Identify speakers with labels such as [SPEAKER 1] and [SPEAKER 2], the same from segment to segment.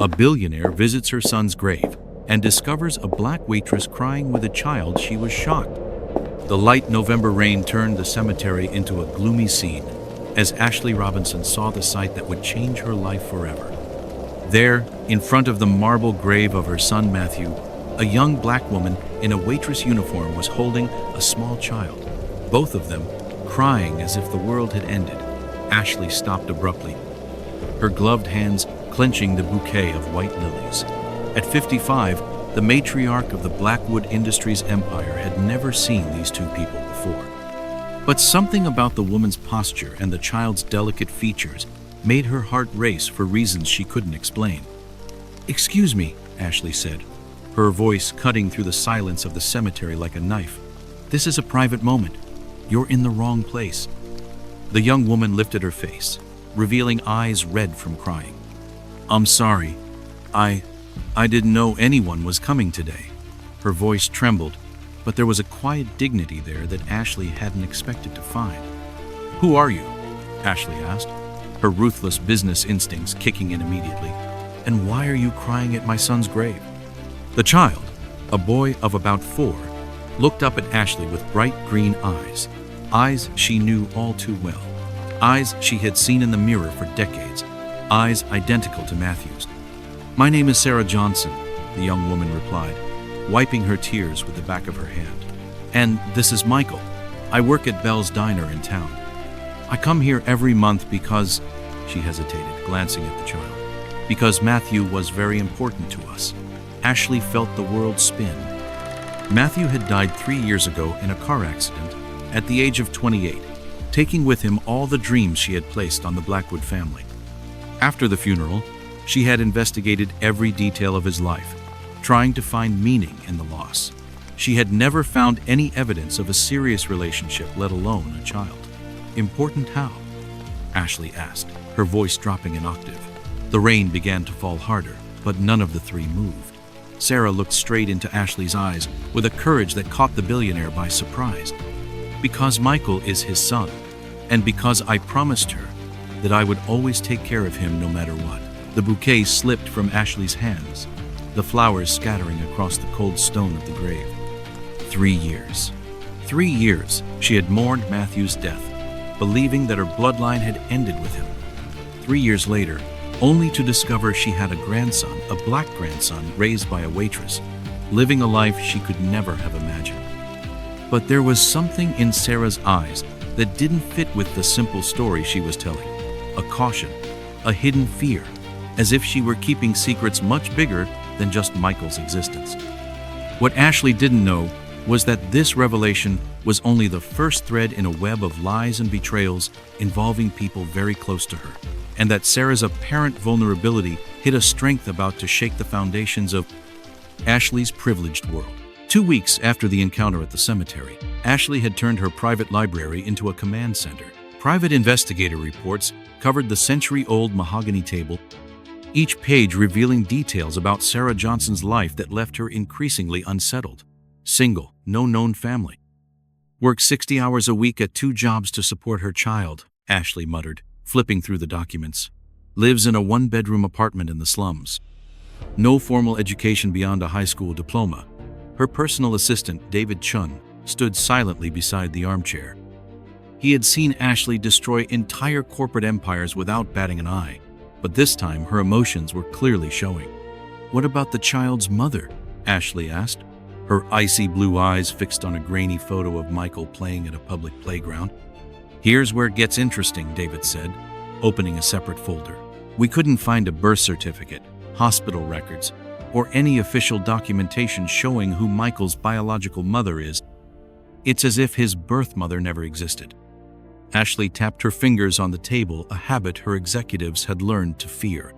[SPEAKER 1] A billionaire visits her son's grave and discovers a black waitress crying with a child. She was shocked. The light November rain turned the cemetery into a gloomy scene as Ashley Robinson saw the sight that would change her life forever. There, in front of the marble grave of her son Matthew, a young black woman in a waitress uniform was holding a small child, both of them crying as if the world had ended. Ashley stopped abruptly, her gloved hands clenching the bouquet of white lilies. At 55, the matriarch of the Blackwood Industries empire had never seen these two people before. But something about the woman's posture and the child's delicate features made her heart race for reasons she couldn't explain. "Excuse me," Ashley said, her voice cutting through the silence of the cemetery like a knife. "This is a private moment. You're in the wrong place." The young woman lifted her face, revealing eyes red from crying. "I'm sorry. I didn't know anyone was coming today." Her voice trembled, but there was a quiet dignity there that Ashley hadn't expected to find. "Who are you?" Ashley asked, her ruthless business instincts kicking in immediately. "And why are you crying at my son's grave?" The child, a boy of about 4, looked up at Ashley with bright green eyes, eyes she knew all too well, eyes she had seen in the mirror for decades, eyes identical to Matthew's. "My name is Sarah Johnson," the young woman replied, wiping her tears with the back of her hand. "And this is Michael. I work at Bell's Diner in town. I come here every month because," she hesitated, glancing at the child, "because Matthew was very important to us." Ashley felt the world spin. Matthew had died 3 years ago in a car accident at the age of 28, taking with him all the dreams she had placed on the Blackwood family. After the funeral, she had investigated every detail of his life, trying to find meaning in the loss. She had never found any evidence of a serious relationship, let alone a child. "Important how?" Ashley asked, her voice dropping an octave. The rain began to fall harder, but none of the three moved. Sarah looked straight into Ashley's eyes with a courage that caught the billionaire by surprise. "Because Michael is his son, and because I promised her that I would always take care of him no matter what." The bouquet slipped from Ashley's hands, the flowers scattering across the cold stone of the grave. 3 years. 3 years she had mourned Matthew's death, believing that her bloodline had ended with him. 3 years later, only to discover she had a grandson, a black grandson raised by a waitress, living a life she could never have imagined. But there was something in Sarah's eyes that didn't fit with the simple story she was telling. A caution, a hidden fear, as if she were keeping secrets much bigger than just Michael's existence. What Ashley didn't know was that this revelation was only the first thread in a web of lies and betrayals involving people very close to her, and that Sarah's apparent vulnerability hid a strength about to shake the foundations of Ashley's privileged world. 2 weeks after the encounter at the cemetery, Ashley had turned her private library into a command center. Private investigator reports covered the century-old mahogany table, each page revealing details about Sarah Johnson's life that left her increasingly unsettled. Single, no known family. "Works 60 hours a week at 2 jobs to support her child," Ashley muttered, flipping through the documents. "Lives in a 1-bedroom apartment in the slums. No formal education beyond a high school diploma." Her personal assistant, David Chun, stood silently beside the armchair. He had seen Ashley destroy entire corporate empires without batting an eye, but this time her emotions were clearly showing. "What about the child's mother?" Ashley asked, her icy blue eyes fixed on a grainy photo of Michael playing at a public playground. "Here's where it gets interesting," David said, opening a separate folder. "We couldn't find a birth certificate, hospital records, or any official documentation showing who Michael's biological mother is. It's as if his birth mother never existed." Ashley tapped her fingers on the table, a habit her executives had learned to fear.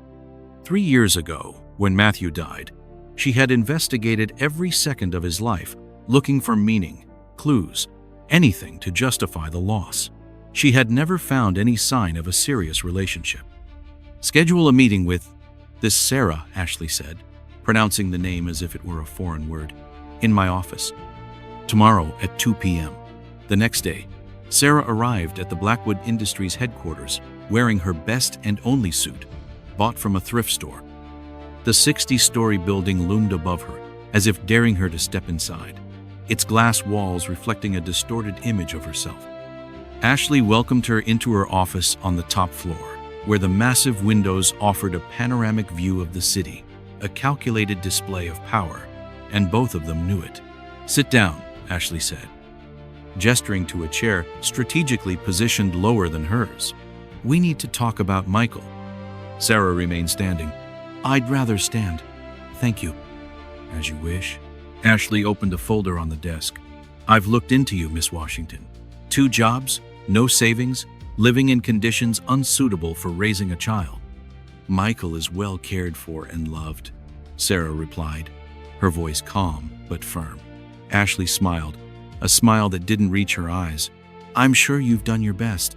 [SPEAKER 1] 3 years ago, when Matthew died, she had investigated every second of his life, looking for meaning, clues, anything to justify the loss. She had never found any sign of a serious relationship. "Schedule a meeting with this Sarah," Ashley said, pronouncing the name as if it were a foreign word, "in my office. Tomorrow at 2 p.m. The next day, Sarah arrived at the Blackwood Industries headquarters, wearing her best and only suit, bought from a thrift store. The 60-story building loomed above her, as if daring her to step inside, its glass walls reflecting a distorted image of herself. Ashley welcomed her into her office on the top floor, where the massive windows offered a panoramic view of the city, a calculated display of power, and both of them knew it. "Sit down," Ashley said, gesturing to a chair strategically positioned lower than hers. "We need to talk about Michael." Sarah remained standing. "I'd rather stand. Thank you." "As you wish." Ashley opened a folder on the desk. "I've looked into you, Miss Washington. 2 jobs, no savings, living in conditions unsuitable for raising a child." "Michael is well cared for and loved," Sarah replied, her voice calm but firm. Ashley smiled, a smile that didn't reach her eyes. "I'm sure you've done your best.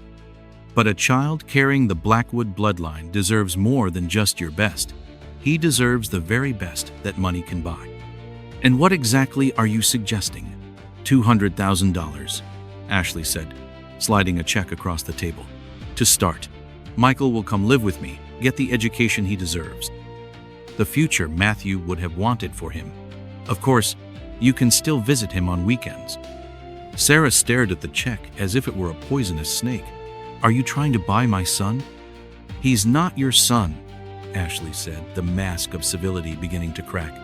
[SPEAKER 1] But a child carrying the Blackwood bloodline deserves more than just your best. He deserves the very best that money can buy." "And what exactly are you suggesting?" $200,000, Ashley said, sliding a check across the table. "To start, Michael will come live with me, get the education he deserves. The future Matthew would have wanted for him. Of course, you can still visit him on weekends." Sarah stared at the check as if it were a poisonous snake. "Are you trying to buy my son?" "He's not your son," Ashley said, the mask of civility beginning to crack.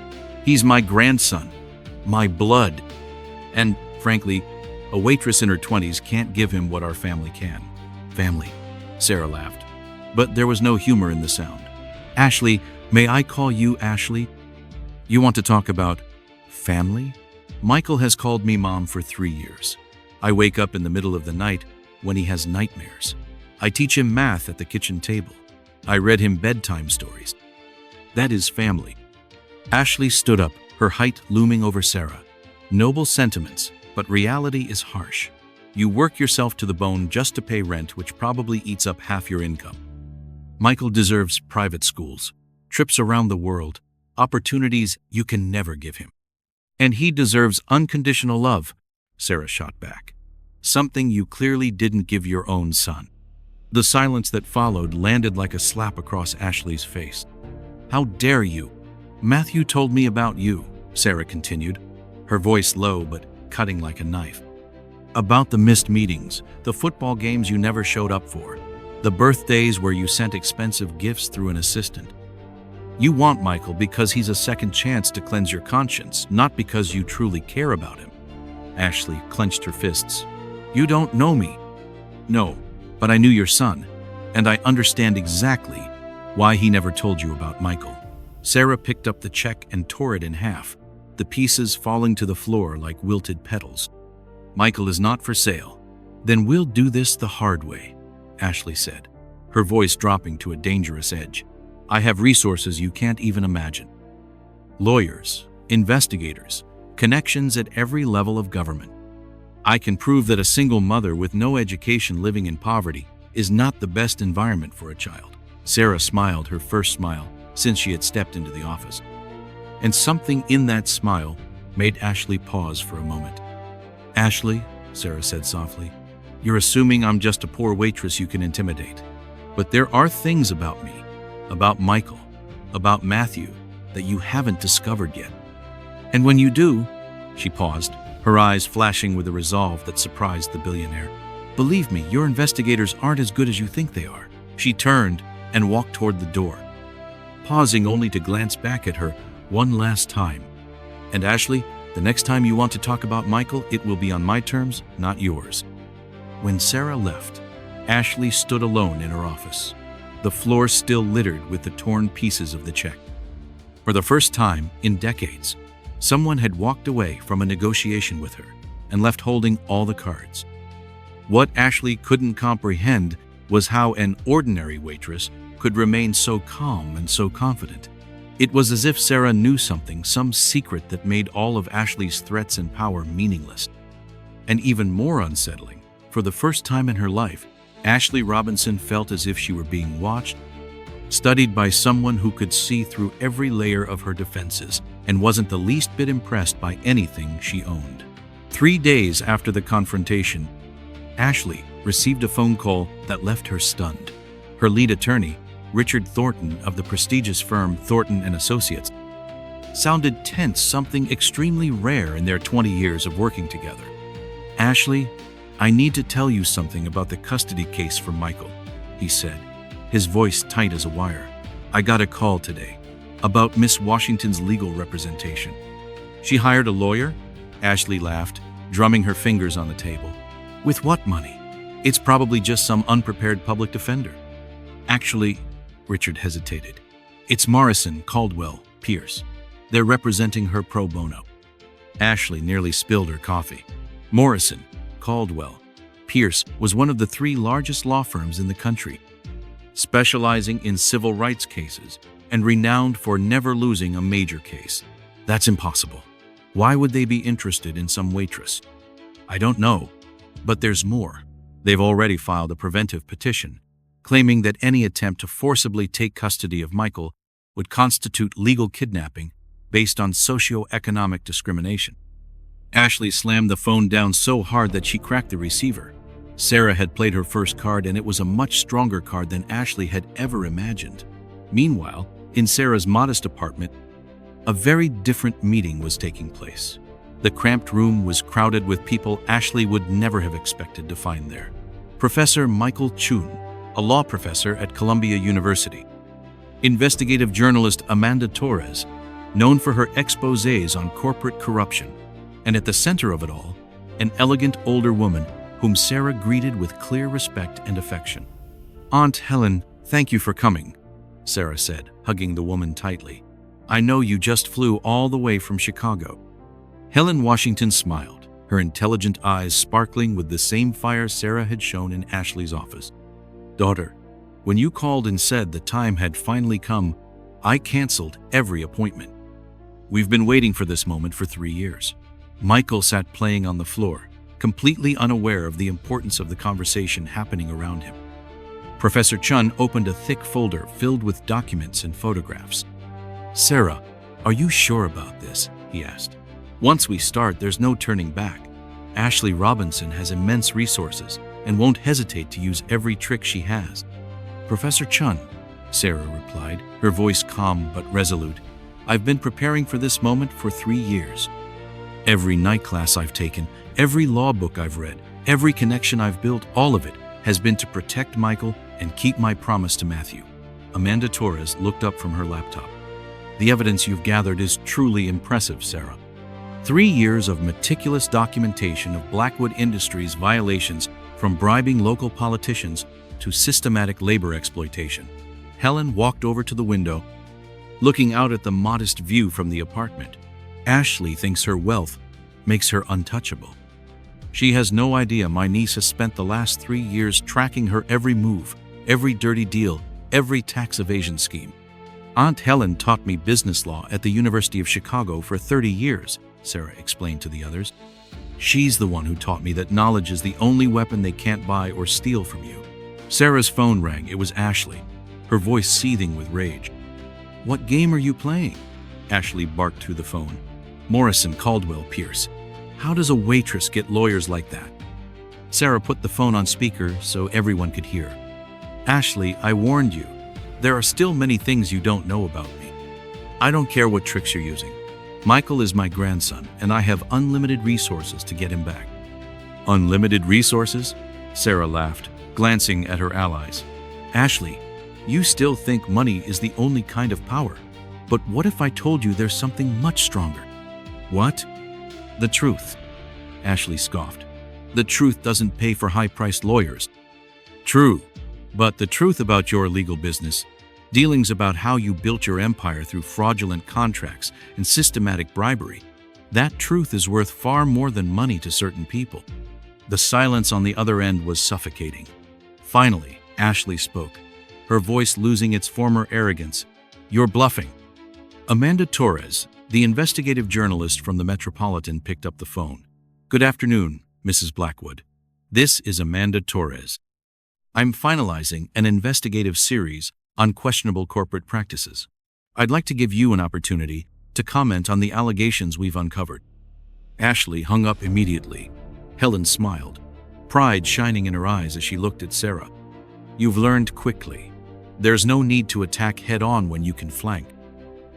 [SPEAKER 1] "He's my grandson, my blood. And, frankly, a waitress in her 20s can't give him what our family can." "Family," Sarah laughed. But there was no humor in the sound. "Ashley, may I call you Ashley? You want to talk about family? Michael has called me Mom for 3 years. I wake up in the middle of the night when he has nightmares. I teach him math at the kitchen table. I read him bedtime stories. That is family." Ashley stood up, her height looming over Sarah. "Noble sentiments, but reality is harsh. You work yourself to the bone just to pay rent, which probably eats up half your income. Michael deserves private schools, trips around the world, opportunities you can never give him. And he deserves unconditional love," Sarah shot back. "Something you clearly didn't give your own son." The silence that followed landed like a slap across Ashley's face. "How dare you? Matthew told me about you," Sarah continued, her voice low but cutting like a knife. "About the missed meetings, the football games you never showed up for, the birthdays where you sent expensive gifts through an assistant. You want Michael because he's a second chance to cleanse your conscience, not because you truly care about him." Ashley clenched her fists. "You don't know me." "No, but I knew your son, and I understand exactly why he never told you about Michael." Sarah picked up the check and tore it in half, the pieces falling to the floor like wilted petals. "Michael is not for sale. Then we'll do this the hard way," Ashley said, her voice dropping to a dangerous edge. "I have resources you can't even imagine. Lawyers, investigators, connections at every level of government. I can prove that a single mother with no education living in poverty is not the best environment for a child." Sarah smiled, her first smile since she had stepped into the office. And something in that smile made Ashley pause for a moment. "Ashley," Sarah said softly, "you're assuming I'm just a poor waitress you can intimidate. But there are things about me, about Michael, about Matthew, that you haven't discovered yet. And when you do," she paused, her eyes flashing with a resolve that surprised the billionaire, "believe me, your investigators aren't as good as you think they are." She turned and walked toward the door, pausing only to glance back at her one last time. "And Ashley, the next time you want to talk about Michael, it will be on my terms, not yours." When Sarah left, Ashley stood alone in her office, the floor still littered with the torn pieces of the check. For the first time in decades, someone had walked away from a negotiation with her and left holding all the cards. What Ashley couldn't comprehend was how an ordinary waitress could remain so calm and so confident. It was as if Sarah knew something, some secret that made all of Ashley's threats and power meaningless. And even more unsettling, for the first time in her life, Ashley Robinson felt as if she were being watched, studied by someone who could see through every layer of her defenses and wasn't the least bit impressed by anything she owned. 3 days after the confrontation, Ashley received a phone call that left her stunned. Her lead attorney, Richard Thornton of the prestigious firm Thornton and Associates, sounded tense, something extremely rare in their 20 years of working together. "Ashley, I need to tell you something about the custody case for Michael," he said, his voice tight as a wire. "I got a call today about Miss Washington's legal representation." "She hired a lawyer?" Ashley laughed, drumming her fingers on the table. "With what money? It's probably just some unprepared public defender." "Actually," Richard hesitated, "it's Morrison, Caldwell, Pierce. They're representing her pro bono." Ashley nearly spilled her coffee. Morrison, Caldwell, Pierce was one of the 3 largest law firms in the country, specializing in civil rights cases and renowned for never losing a major case. "That's impossible. Why would they be interested in some waitress?" "I don't know, but there's more. They've already filed a preventive petition, claiming that any attempt to forcibly take custody of Michael would constitute legal kidnapping based on socio-economic discrimination." Ashley slammed the phone down so hard that she cracked the receiver. Sarah had played her first card, and it was a much stronger card than Ashley had ever imagined. Meanwhile, in Sarah's modest apartment, a very different meeting was taking place. The cramped room was crowded with people Ashley would never have expected to find there. Professor Michael Chun, a law professor at Columbia University. Investigative journalist Amanda Torres, known for her exposés on corporate corruption. And at the center of it all, an elegant older woman whom Sarah greeted with clear respect and affection. "Aunt Helen, thank you for coming," Sarah said, hugging the woman tightly. "I know you just flew all the way from Chicago." Helen Washington smiled, her intelligent eyes sparkling with the same fire Sarah had shown in Ashley's office. "Daughter, when you called and said the time had finally come, I canceled every appointment. We've been waiting for this moment for 3 years." Michael sat playing on the floor, completely unaware of the importance of the conversation happening around him. Professor Chun opened a thick folder filled with documents and photographs. "Sarah, are you sure about this?" he asked. "Once we start, there's no turning back. Ashley Robinson has immense resources and won't hesitate to use every trick she has." "Professor Chun," Sarah replied, her voice calm but resolute, "I've been preparing for this moment for 3 years. Every night class I've taken, every law book I've read, every connection I've built, all of it has been to protect Michael and keep my promise to Matthew." Amanda Torres looked up from her laptop. "The evidence you've gathered is truly impressive, Sarah. 3 years of meticulous documentation of Blackwood Industries violations, from bribing local politicians to systematic labor exploitation." Helen walked over to the window, looking out at the modest view from the apartment. "Ashley thinks her wealth makes her untouchable. She has no idea my niece has spent the last 3 years tracking her every move, every dirty deal, every tax evasion scheme." "Aunt Helen taught me business law at the University of Chicago for 30 years, Sarah explained to the others. "She's the one who taught me that knowledge is the only weapon they can't buy or steal from you." Sarah's phone rang. It was Ashley, her voice seething with rage. "What game are you playing?" Ashley barked through the phone. "Morrison, Caldwell, Pierce. How does a waitress get lawyers like that?" Sarah put the phone on speaker so everyone could hear. "Ashley, I warned you. There are still many things you don't know about me. I don't care what tricks you're using. Michael is my grandson, and I have unlimited resources to get him back." "Unlimited resources?" Sarah laughed, glancing at her allies. "Ashley, you still think money is the only kind of power. But what if I told you there's something much stronger?" "What?" "The truth," Ashley scoffed. "The truth doesn't pay for high-priced lawyers." "True, but the truth about your legal business, dealings about how you built your empire through fraudulent contracts and systematic bribery, that truth is worth far more than money to certain people." The silence on the other end was suffocating. Finally, Ashley spoke, her voice losing its former arrogance. "You're bluffing." Amanda Torres, the investigative journalist from the Metropolitan, picked up the phone. "Good afternoon, Mrs. Blackwood. This is Amanda Torres. I'm finalizing an investigative series on questionable corporate practices. I'd like to give you an opportunity to comment on the allegations we've uncovered." Ashley hung up immediately. Helen smiled, pride shining in her eyes as she looked at Sarah. "You've learned quickly. There's no need to attack head-on when you can flank.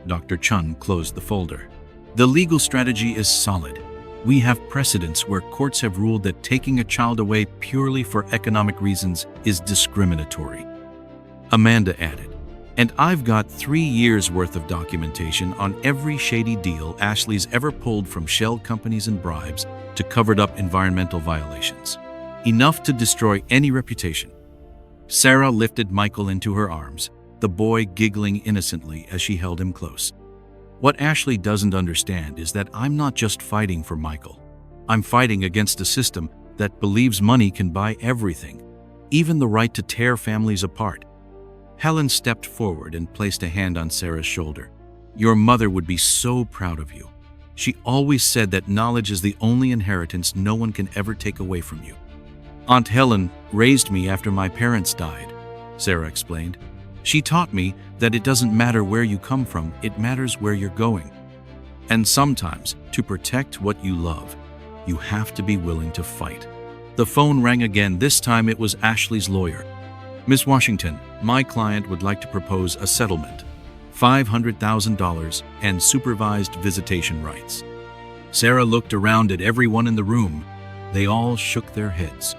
[SPEAKER 1] Dr. Chun closed the folder. The legal strategy is solid. We have precedents where courts have ruled that taking a child away purely for economic reasons is discriminatory. Amanda added, and I've got 3 years worth of documentation on every shady deal Ashley's ever pulled, from shell companies and bribes to covered up environmental violations. Enough to destroy any reputation. Sarah lifted Michael into her arms, the boy giggling innocently as she held him close. What Ashley doesn't understand is that I'm not just fighting for Michael. I'm fighting against a system that believes money can buy everything, even the right to tear families apart. Helen stepped forward and placed a hand on Sarah's shoulder. Your mother would be so proud of you. She always said that knowledge is the only inheritance no one can ever take away from you. Aunt Helen raised me after my parents died, Sarah explained. She taught me that it doesn't matter where you come from, it matters where you're going. And sometimes, to protect what you love, you have to be willing to fight. The phone rang again. This time it was Ashley's lawyer. Miss Washington, my client would like to propose a settlement. $500,000 and supervised visitation rights. Sarah looked around at everyone in the room. They all shook their heads.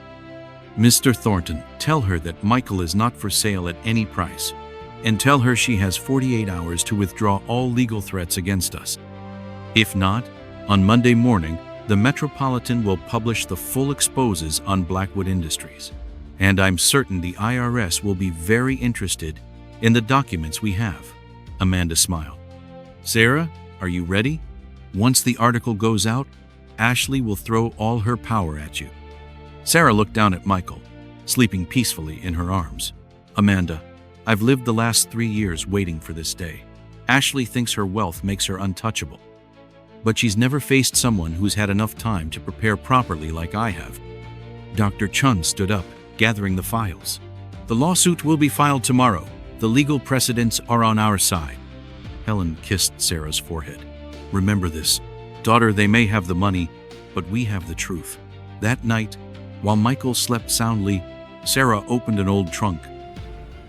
[SPEAKER 1] Mr. Thornton, tell her that Michael is not for sale at any price, and tell her she has 48 hours to withdraw all legal threats against us. If not, on Monday morning, the Metropolitan will publish the full exposes on Blackwood Industries, and I'm certain the IRS will be very interested in the documents we have. Amanda smiled. Sarah, are you ready? Once the article goes out, Ashley will throw all her power at you. Sarah looked down at Michael, sleeping peacefully in her arms. Amanda, I've lived the last 3 years waiting for this day. Ashley thinks her wealth makes her untouchable, but she's never faced someone who's had enough time to prepare properly like I have. Dr. Chun stood up, gathering the files. The lawsuit will be filed tomorrow. The legal precedents are on our side. Helen kissed Sarah's forehead. Remember this, daughter, they may have the money, but we have the truth. That night, while Michael slept soundly, Sarah opened an old trunk.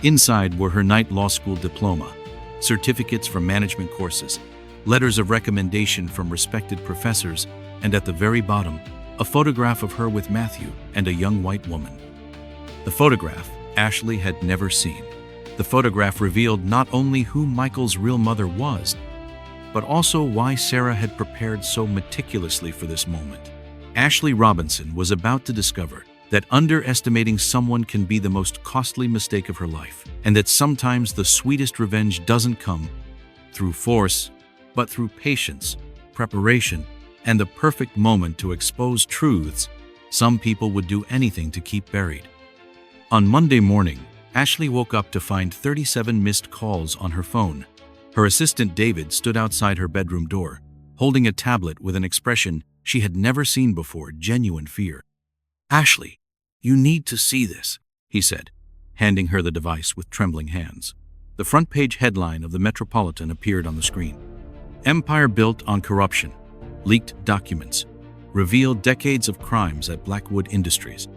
[SPEAKER 1] Inside were her night law school diploma, certificates from management courses, letters of recommendation from respected professors, and at the very bottom, a photograph of her with Matthew and a young white woman. The photograph Ashley had never seen. The photograph revealed not only who Michael's real mother was, but also why Sarah had prepared so meticulously for this moment. Ashley Robinson was about to discover that underestimating someone can be the most costly mistake of her life, and that sometimes the sweetest revenge doesn't come through force, but through patience, preparation, and the perfect moment to expose truths some people would do anything to keep buried. On Monday morning, Ashley woke up to find 37 missed calls on her phone. Her assistant David stood outside her bedroom door, holding a tablet with an expression she had never seen before, genuine fear. Ashley, you need to see this, he said, handing her the device with trembling hands. The front page headline of the Metropolitan appeared on the screen. Empire built on corruption. Leaked documents. Revealed decades of crimes at Blackwood Industries.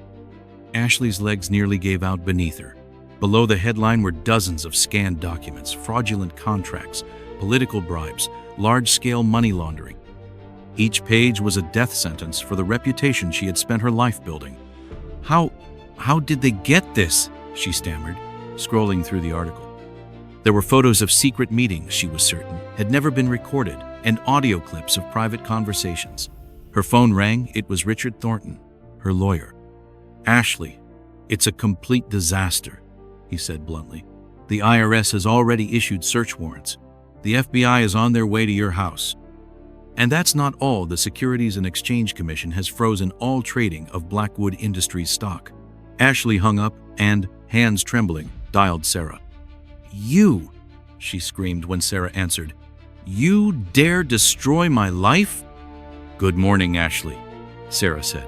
[SPEAKER 1] Ashley's legs nearly gave out beneath her. Below the headline were dozens of scanned documents, fraudulent contracts, political bribes, large-scale money laundering. Each page was a death sentence for the reputation she had spent her life building. How did they get this? She stammered, scrolling through the article. There were photos of secret meetings she was certain had never been recorded, and audio clips of private conversations. Her phone rang. It was Richard Thornton, her lawyer. Ashley, it's a complete disaster, he said bluntly. The IRS has already issued search warrants. The FBI is on their way to your house. And that's not all. The Securities and Exchange Commission has frozen all trading of Blackwood Industries stock. Ashley hung up and, hands trembling, dialed Sarah. You, she screamed when Sarah answered. You dare destroy my life? Good morning, Ashley, Sarah said,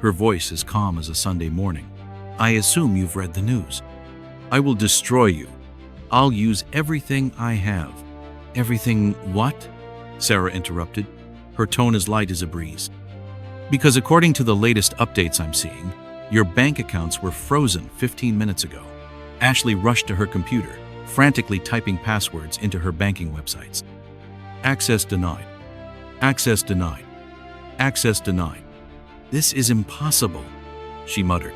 [SPEAKER 1] her voice as calm as a Sunday morning. I assume you've read the news. I will destroy you. I'll use everything I have. Everything what? Sarah interrupted, her tone as light as a breeze. Because according to the latest updates I'm seeing, your bank accounts were frozen 15 minutes ago. Ashley rushed to her computer, frantically typing passwords into her banking websites. Access denied. Access denied. Access denied. This is impossible, she muttered,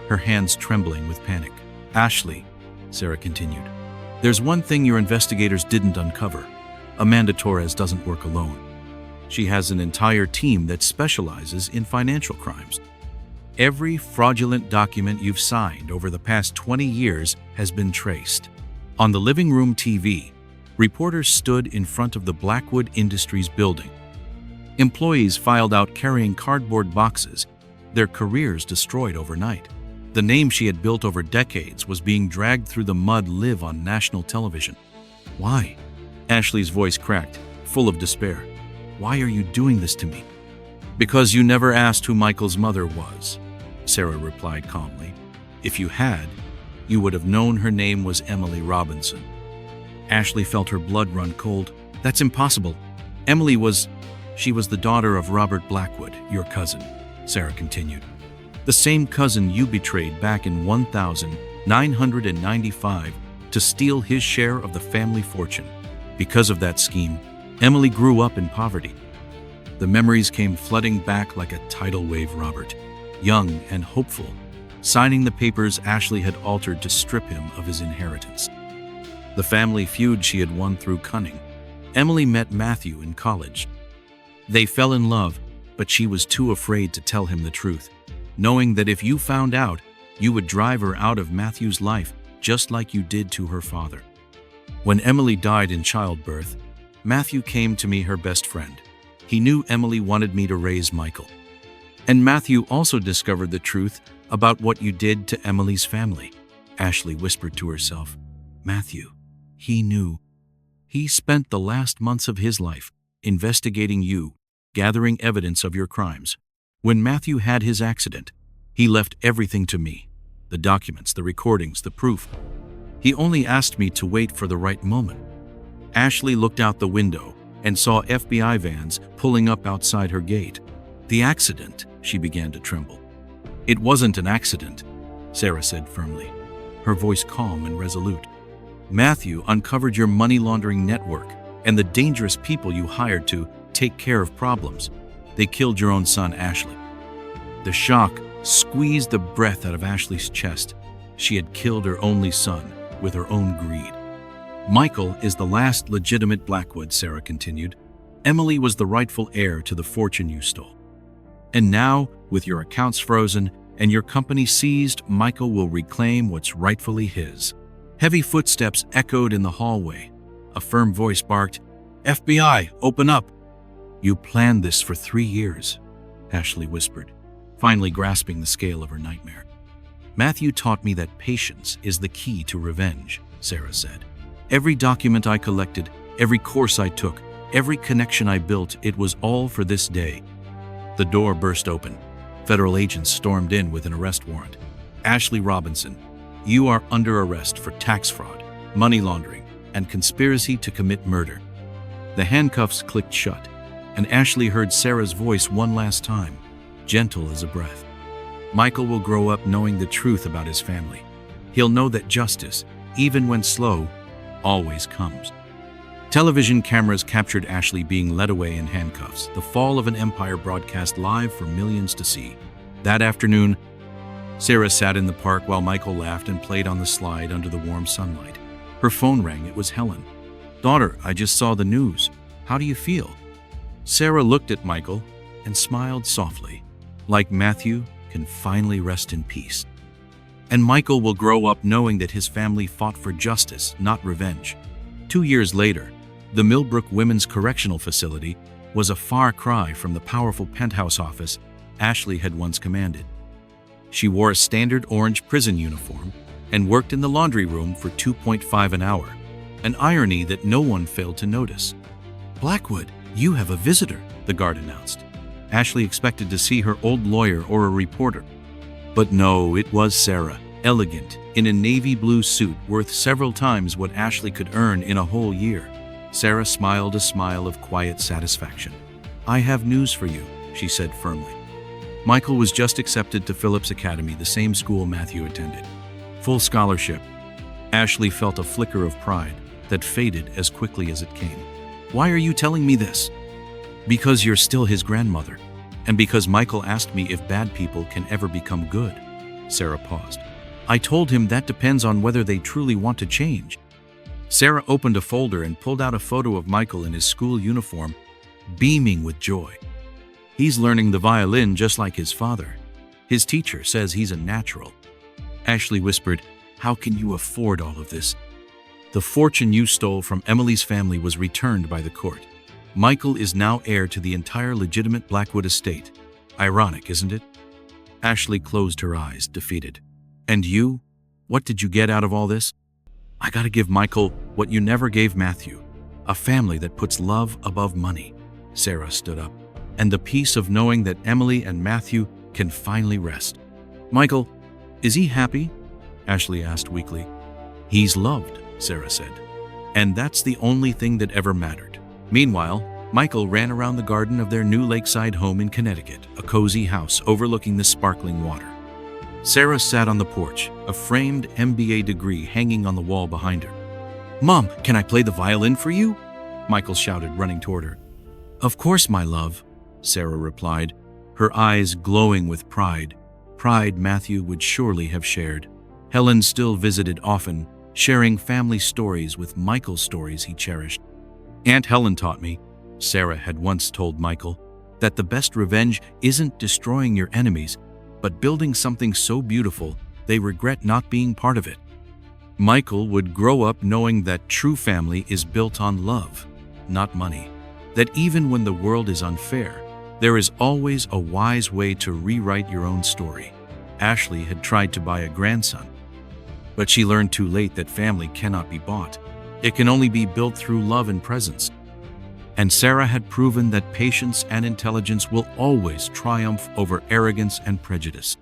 [SPEAKER 1] her hands trembling with panic. Ashley, Sarah continued, there's one thing your investigators didn't uncover. Amanda Torres doesn't work alone. She has an entire team that specializes in financial crimes. Every fraudulent document you've signed over the past 20 years has been traced. On the living room TV, reporters stood in front of the Blackwood Industries building. Employees filed out carrying cardboard boxes, their careers destroyed overnight. The name she had built over decades was being dragged through the mud live on national television. Why? Ashley's voice cracked, full of despair. Why are you doing this to me? Because you never asked who Michael's mother was, Sarah replied calmly. If you had, you would have known her name was Emily Robinson. Ashley felt her blood run cold. That's impossible. She was the daughter of Robert Blackwood, your cousin, Sarah continued. The same cousin you betrayed back in 1995 to steal his share of the family fortune. Because of that scheme, Emily grew up in poverty. The memories came flooding back like a tidal wave. Robert, young and hopeful, signing the papers Ashley had altered to strip him of his inheritance. The family feud she had won through cunning. Emily met Matthew in college. They fell in love, but she was too afraid to tell him the truth, knowing that if you found out, you would drive her out of Matthew's life just like you did to her father. When Emily died in childbirth, Matthew came to me, her best friend. He knew Emily wanted me to raise Michael. And Matthew also discovered the truth about what you did to Emily's family. Ashley whispered to herself. Matthew, he knew. He spent the last months of his life investigating you, gathering evidence of your crimes. When Matthew had his accident, he left everything to me. The documents, the recordings, the proof. He only asked me to wait for the right moment. Ashley looked out the window and saw FBI vans pulling up outside her gate. The accident, she began to tremble. It wasn't an accident, Sarah said firmly, her voice calm and resolute. Matthew uncovered your money laundering network and the dangerous people you hired to take care of problems. They killed your own son, Ashley. The shock squeezed the breath out of Ashley's chest. She had killed her only son with her own greed. Michael is the last legitimate Blackwood, Sarah continued. Emily was the rightful heir to the fortune you stole. And now, with your accounts frozen and your company seized, Michael will reclaim what's rightfully his. Heavy footsteps echoed in the hallway. A firm voice barked, FBI, open up. You planned this for 3 years, Ashley whispered, finally grasping the scale of her nightmare. Matthew taught me that patience is the key to revenge, Sarah said. Every document I collected, every course I took, every connection I built, it was all for this day. The door burst open. Federal agents stormed in with an arrest warrant. Ashley Robinson, you are under arrest for tax fraud, money laundering, and conspiracy to commit murder. The handcuffs clicked shut, and Ashley heard Sarah's voice one last time, gentle as a breath. Michael will grow up knowing the truth about his family. He'll know that justice, even when slow, always comes. Television cameras captured Ashley being led away in handcuffs, the fall of an empire broadcast live for millions to see. That afternoon, Sarah sat in the park while Michael laughed and played on the slide under the warm sunlight. Her phone rang. It was Helen. Daughter, I just saw the news. How do you feel? Sarah looked at Michael and smiled softly, like Matthew can finally rest in peace. And Michael will grow up knowing that his family fought for justice, not revenge. 2 years later, the Millbrook Women's Correctional Facility was a far cry from the powerful penthouse office Ashley had once commanded. She wore a standard orange prison uniform and worked in the laundry room for $2.5 an hour, an irony that no one failed to notice. Blackwood, you have a visitor, the guard announced. Ashley expected to see her old lawyer or a reporter. But no, it was Sarah, elegant, in a navy blue suit worth several times what Ashley could earn in a whole year. Sarah smiled a smile of quiet satisfaction. I have news for you, she said firmly. Michael was just accepted to Phillips Academy, the same school Matthew attended. Full scholarship, Ashley felt a flicker of pride that faded as quickly as it came. Why are you telling me this? Because you're still his grandmother, and because Michael asked me if bad people can ever become good. Sarah paused. I told him that depends on whether they truly want to change. Sarah opened a folder and pulled out a photo of Michael in his school uniform, beaming with joy. He's learning the violin just like his father. His teacher says he's a natural. Ashley whispered, How can you afford all of this? The fortune you stole from Emily's family was returned by the court. Michael is now heir to the entire legitimate Blackwood estate. Ironic, isn't it? Ashley closed her eyes, defeated. And you? What did you get out of all this? I gotta give Michael what you never gave Matthew. A family that puts love above money. Sarah stood up. And the peace of knowing that Emily and Matthew can finally rest. Michael, is he happy? Ashley asked weakly. He's loved, Sarah said. And that's the only thing that ever mattered. Meanwhile, Michael ran around the garden of their new lakeside home in Connecticut, a cozy house overlooking the sparkling water. Sarah sat on the porch, a framed MBA degree hanging on the wall behind her. Mom, can I play the violin for you? Michael shouted, running toward her. Of course, my love, Sarah replied, her eyes glowing with pride. Pride Matthew would surely have shared. Helen still visited often, sharing family stories with Michael's stories he cherished. Aunt Helen taught me, Sarah had once told Michael, that the best revenge isn't destroying your enemies, but building something so beautiful they regret not being part of it. Michael would grow up knowing that true family is built on love, not money. That even when the world is unfair, there is always a wise way to rewrite your own story. Ashley had tried to buy a grandson, but she learned too late that family cannot be bought. It can only be built through love and presence. And Sarah had proven that patience and intelligence will always triumph over arrogance and prejudice.